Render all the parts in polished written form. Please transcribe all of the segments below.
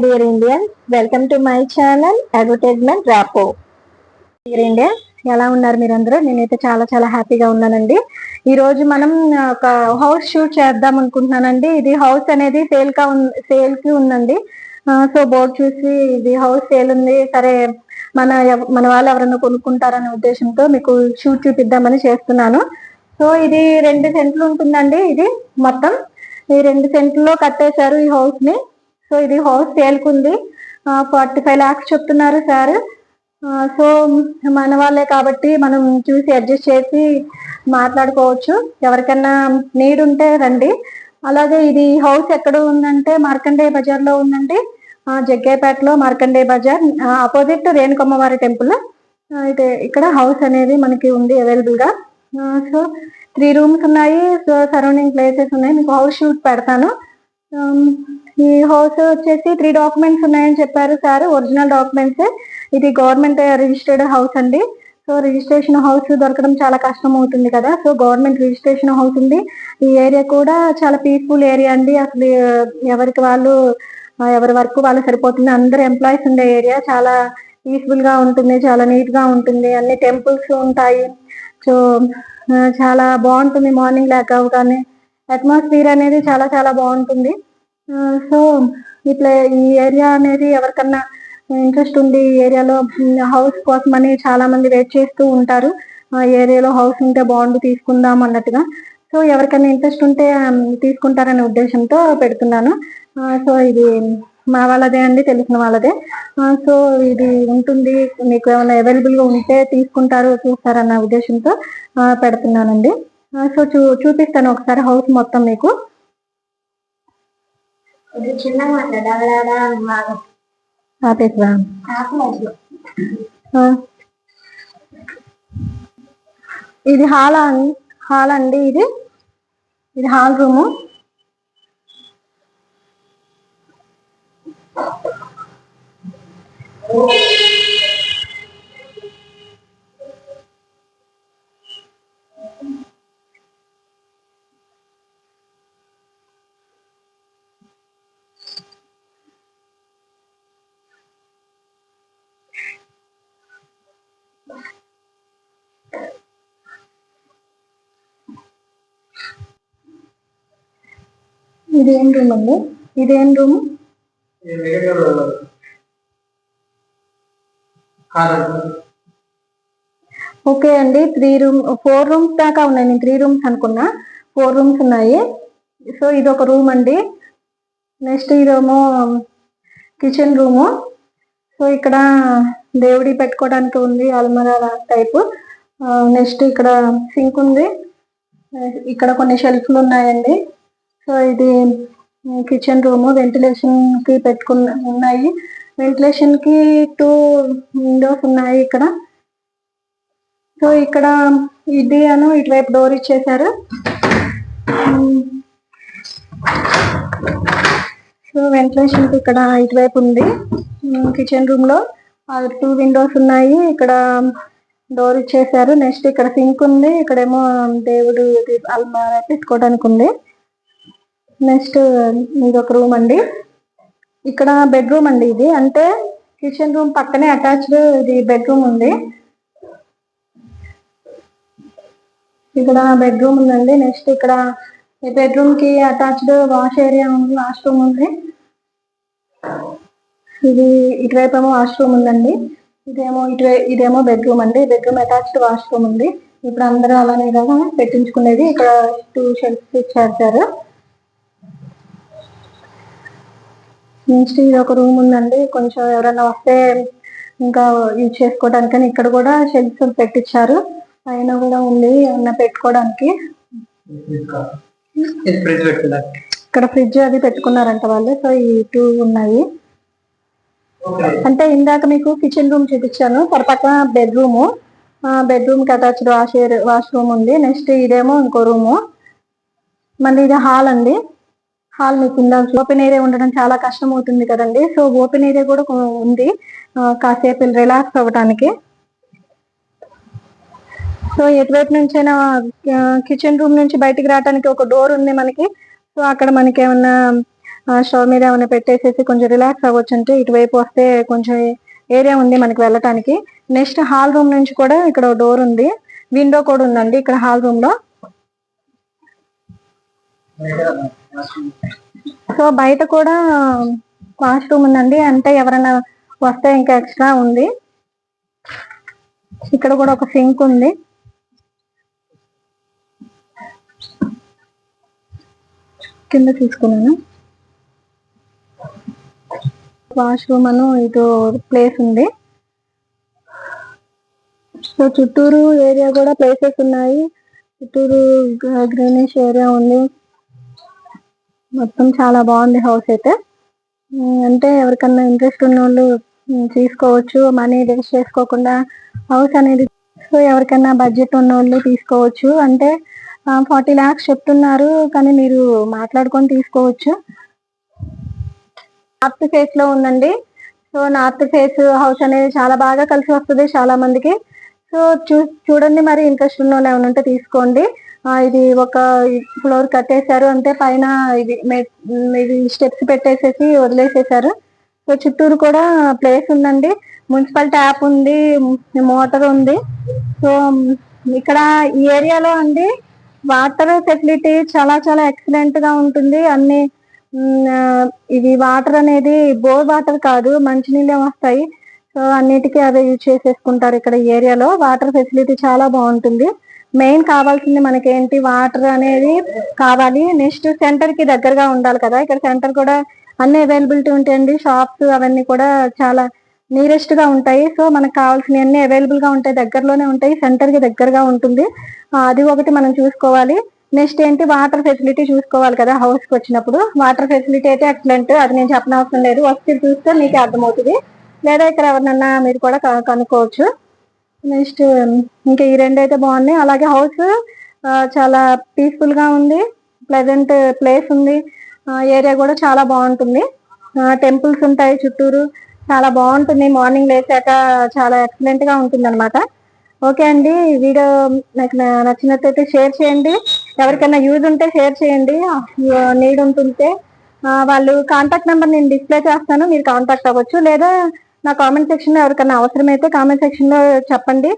Dear Indians, welcome to my channel advertisement రాపో. Dear India, ఎలా ఉన్నారు మీరందరూ? నేనైతే చాలా చాలా హ్యాపీగా ఉన్నానండి. ఈ రోజు మనం ఒక హౌస్ షూట్ చేద్దాం అనుకుంటున్నానండి. ఇది హౌస్ అనేది సేల్ కి ఉందండి. సో బోర్డు చూసి ఇది హౌస్ సేల్ ఉంది, సరే మన మన వాళ్ళు ఎవరైనా కొనుక్కుంటారనే ఉద్దేశంతో మీకు షూట్ చూపిద్దామని చేస్తున్నాను. సో ఇది 2 సెంట్లు ఉంటుందండి. ఇది మొత్తం ఈ 2 సెంట్లో కట్టేశారు ఈ హౌస్ ని. సో ఇది హౌస్ సేల్కుంది. 45 lakhs చెప్తున్నారు సార్. సో మన వాళ్ళే కాబట్టి మనం చూసి అడ్జస్ట్ చేసి మాట్లాడుకోవచ్చు. ఎవరికైనా నీడ్ ఉంటే రండి. అలాగే ఇది హౌస్ ఎక్కడ ఉందంటే మార్కండేయ బజార్ లో ఉందండి. జగ్గేపేటలో మార్కండేయ బజార్ ఆపోజిట్ రేణుకమ్మవారి టెంపుల్. అయితే ఇక్కడ హౌస్ అనేది మనకి ఉంది అవైలబుల్ గా. సో 3 rooms ఉన్నాయి. సో సరౌండింగ్ ప్లేసెస్ ఉన్నాయి. మీకు హౌస్ షూట్ పెడతాను. ఈ హౌస్ వచ్చేసి 3 documents ఉన్నాయని చెప్పారు సార్. Original documents. ఇది గవర్నమెంట్ రిజిస్టర్డ్ హౌస్ అండి. సో రిజిస్ట్రేషన్ హౌస్ దొరకడం చాలా కష్టం అవుతుంది కదా. సో గవర్నమెంట్ రిజిస్ట్రేషన్ హౌస్ ఉంది. ఈ ఏరియా కూడా చాలా పీస్ఫుల్ ఏరియా అండి. అసలు ఎవరికి వాళ్ళు ఎవరి వర్క్ వాళ్ళు సరిపోతుంది. అందరు ఎంప్లాయీస్ ఉండే ఏరియా. చాలా పీస్ఫుల్ గా ఉంటుంది, చాలా నీట్ గా ఉంటుంది. అన్ని టెంపుల్స్ ఉంటాయి. సో చాలా బాగుంటుంది. మార్నింగ్ లేకగానే అట్మాస్ఫియర్ అనేది చాలా చాలా బాగుంటుంది. సో ఇట్లా ఈ ఏరియా అనేది ఎవరికన్నా ఇంట్రెస్ట్ ఉంది, ఈ ఏరియాలో హౌస్ కోసమని చాలా మంది వెయిట్ చేస్తూ ఉంటారు. ఆ ఏరియాలో హౌస్ ఉంటే బాగుండు, తీసుకుందాం అన్నట్టుగా. సో ఎవరికైనా ఇంట్రెస్ట్ ఉంటే తీసుకుంటారనే ఉద్దేశంతో పెడుతున్నాను. సో ఇది మా వాళ్ళదే అండి, తెలిసిన వాళ్ళదే. సో ఇది ఉంటుంది, మీకు ఏమైనా అవైలబుల్ గా ఉంటే తీసుకుంటారు, చూస్తారన్న ఉద్దేశంతో పెడుతున్నానండి. సో చూపిస్తాను ఒకసారి హౌస్ మొత్తం మీకు. ఇది హాల్ అండి. ఇది హాల్ రూము. ఇదేం రూమ్ అండి? ఇదేం రూమ్? ఓకే అండి. 4 rooms దాకా ఉన్నాయి. నేను 3 rooms అనుకున్నా. 4 rooms ఉన్నాయి. సో ఇది ఒక రూమ్ అండి. నెక్స్ట్ ఇదేమో కిచెన్ రూము. సో ఇక్కడ దేవుడి పెట్టుకోవడానికి ఉంది, అల్మరా టైపు. నెక్స్ట్ ఇక్కడ సింక్ ఉంది. ఇక్కడ కొన్ని షెల్ఫ్లు ఉన్నాయండి. సో ఇది కిచెన్ రూమ్. వెంటిలేషన్ కి ఉన్నాయి. వెంటిలేషన్ కి 2 windows ఉన్నాయి ఇక్కడ. సో ఇక్కడ ఇది ఇటువైపు డోర్ ఇచ్చేసారు. సో వెంటిలేషన్ కి ఇక్కడ ఇటువైపు ఉంది. కిచెన్ రూమ్ లో 2 windows ఉన్నాయి. ఇక్కడ డోర్ ఇచ్చేసారు. నెక్స్ట్ ఇక్కడ సింక్ ఉంది. ఇక్కడేమో దేవుడు అల్మారా పెట్టుకోవడానికి ఉంది. నెక్స్ట్ ఇది ఒక రూమ్ అండి. ఇక్కడ బెడ్రూమ్ అండి. ఇది అంటే కిచెన్ రూమ్ పక్కనే అటాచ్డ్ ఇది బెడ్రూమ్ ఉంది. ఇక్కడ బెడ్రూమ్ ఉందండి. నెక్స్ట్ ఇక్కడ ఈ బెడ్రూమ్ కి అటాచ్డ్ వాష్ ఏరియా ఉంది, వాష్రూమ్ ఉంది. ఇది ఇటువైపు ఏమో వాష్రూమ్ ఉందండి. ఇదేమో బెడ్రూమ్ అండి. బెడ్రూమ్ అటాచ్డ్ వాష్రూమ్ ఉంది. ఇప్పుడు అందరూ అలానే కదా పెట్టించుకునేది. ఇక్కడ 2 shelves ఇచ్చారు. నెక్స్ట్ ఇది ఒక రూమ్ ఉందండి. కొంచెం ఎవరైనా వస్తే ఇంకా యూజ్ చేసుకోవడానికని ఇక్కడ కూడా షెల్ఫ్స్ పెట్టించారు. పైన కూడా ఉంది ఏమన్నా పెట్టుకోవడానికి. ఇక్కడ ఫ్రిడ్జ్ అది పెట్టుకున్నారంట వాళ్ళు. సో ఈ 2 ఉన్నాయి. అంటే ఇందాక మీకు కిచెన్ రూమ్ చూపించాను, పక్కన బెడ్రూమ్. బెడ్రూమ్ కి అటాచ్డ్ వాష్రూమ్ ఉంది. నెక్స్ట్ ఇదేమో ఇంకో రూము. మళ్ళీ ఇది హాల్ అండి. హాల్ మీకు ఓపెన్ ఏరియా ఉండడం చాలా కష్టం అవుతుంది కదండి. సో ఓపెన్ ఏరియా కూడా ఉంది, కాసేపు రిలాక్స్ అవ్వడానికి. సో ఎటువైపు నుంచైనా కిచెన్ రూమ్ నుంచి బయటికి రావడానికి ఒక డోర్ ఉంది మనకి. సో అక్కడ మనకి ఏమన్నా స్టవ్ మీద ఏమైనా పెట్టేసేసి కొంచెం రిలాక్స్ అవ్వచ్చు. అంటే ఇటువైపు వస్తే కొంచెం ఏరియా ఉంది మనకి వెళ్ళటానికి. నెక్స్ట్ హాల్ రూమ్ నుంచి కూడా ఇక్కడ డోర్ ఉంది, విండో కూడా ఉందండి ఇక్కడ హాల్ రూమ్ లో. సో బయట కూడా వాష్రూమ్ ఉందండి, అంటే ఎవరైనా వస్తే ఇంకా ఎక్స్ట్రా ఉంది. ఇక్కడ కూడా ఒక సింక్ ఉంది. కింద తీసుకున్నాను వాష్రూమ్ అను ఇటు ప్లేస్ ఉంది. సో చుట్టూరు ఏరియా కూడా ప్లేసెస్ ఉన్నాయి, చుట్టూరు గ్రీనిష్ ఏరియా ఉంది. మొత్తం చాలా బాగుంది హౌస్ అయితే. అంటే ఎవరికన్నా ఇంట్రెస్ట్ ఉన్న వాళ్ళు తీసుకోవచ్చు, మనీ వేస్ట్ చేసుకోకుండా హౌస్ అనేది. సో ఎవరికైనా బడ్జెట్ ఉన్న వాళ్ళు తీసుకోవచ్చు. అంటే 40 lakhs చెప్తున్నారు, కానీ మీరు మాట్లాడుకొని తీసుకోవచ్చు. నార్త్ ఫేస్ లో ఉందండి. సో నార్త్ ఫేస్ హౌస్ అనేది చాలా బాగా కలిసి వస్తుంది చాలా మందికి. సో చూడండి, మరి ఇంట్రెస్ట్ ఉన్న వాళ్ళు ఏమైనా ఉంటే తీసుకోండి. ఇది ఒక ఫ్లోర్ కట్టేశారు, అంటే పైన ఇది స్టెప్స్ పెట్టేసేసి వదిలేసేసారు. సో చుట్టూరు కూడా ప్లేస్ ఉందండి, మున్సిపల్ ట్యాప్ ఉంది, మోటార్ ఉంది. సో ఇక్కడ ఈ ఏరియాలో అండి వాటర్ ఫెసిలిటీ చాలా చాలా ఎక్సలెంట్ గా ఉంటుంది. అన్ని ఇది వాటర్ అనేది బోర్ వాటర్ కాదు, మంచినీళ్ళే వస్తాయి. సో అన్నిటికీ అదే యూజ్ చేసేసుకుంటారు. ఇక్కడ ఈ ఏరియాలో వాటర్ ఫెసిలిటీ చాలా బాగుంటుంది. మెయిన్ కావాల్సింది మనకేంటి, వాటర్ అనేది కావాలి. నెక్స్ట్ సెంటర్ కి దగ్గరగా ఉండాలి కదా. ఇక్కడ సెంటర్ కూడా అన్ని అవైలబిలిటీ ఉంటాయండి, షాప్స్ అవన్నీ కూడా చాలా నియరెస్ట్ గా ఉంటాయి. సో మనకు కావాల్సినవి అన్ని అవైలబుల్ గా ఉంటాయి, దగ్గరలోనే ఉంటాయి, సెంటర్ కి దగ్గరగా ఉంటుంది. అది ఒకటి మనం చూసుకోవాలి. నెక్స్ట్ ఏంటి, వాటర్ ఫెసిలిటీ చూసుకోవాలి కదా హౌస్ కి వచ్చినప్పుడు. వాటర్ ఫెసిలిటీ అయితే ఎక్సలెంట్, అది నేను చెప్పనవసరం లేదు, వచ్చి చూస్తే మీకు అర్థమవుతుంది. లేదా ఇక్కడ ఎవరినన్నా మీరు కూడా కనుక్కోవచ్చు. నెక్స్ట్ ఇంకా ఈ రెండు అయితే బాగున్నాయి. అలాగే హౌస్ చాలా పీస్ఫుల్ గా ఉంది, ప్లెజెంట్ ప్లేస్ ఉంది, ఏరియా కూడా చాలా బాగుంటుంది. టెంపుల్స్ ఉంటాయి చుట్టూరు, చాలా బాగుంటుంది. మార్నింగ్ లేచాక చాలా ఎక్సలెంట్ గా ఉంటుంది అనమాట. ఓకే అండి, వీడియో నాకు నచ్చినట్లయితే షేర్ చేయండి. ఎవరికైనా యూజ్ ఉంటే షేర్ చేయండి, నీడ్ ఉంటుంటే. వాళ్ళు కాంటాక్ట్ నెంబర్ నేను డిస్ప్లే చేస్తాను, మీరు కాంటాక్ట్ అవ్వచ్చు. లేదా నా కామెంట్ సెక్షన్ లో ఎవరికైనా అవసరమైతే కామెంట్ సెక్షన్ లో చెప్పండి,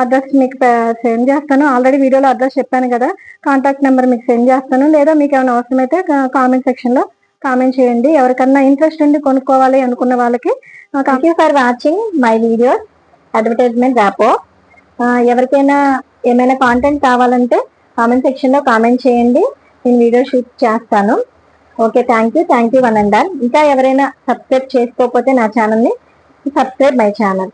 అడ్రస్ మీకు సెండ్ చేస్తాను. ఆల్రెడీ వీడియోలో అడ్రస్ చెప్పాను కదా, కాంటాక్ట్ నెంబర్ మీకు సెండ్ చేస్తాను. లేదా మీకు ఏమైనా అవసరమైతే కామెంట్ సెక్షన్ లో కామెంట్ చేయండి. ఎవరికన్నా ఇంట్రెస్ట్ ఉండి కొనుక్కోవాలి అనుకున్న వాళ్ళకి. Thank you for watching my videos advertisement ర్యాపో. ఎవరికైనా ఏమైనా కాంటెంట్ కావాలంటే కామెంట్ సెక్షన్ లో కామెంట్ చేయండి, నేను వీడియో షూట్ చేస్తాను. Okay, thank you one and all. ఇంకా ఎవరైనా సబ్స్క్రైబ్ చేసుకోకపోతే నా ఛానల్ని సబ్స్క్రైబ్ మై ఛానల్.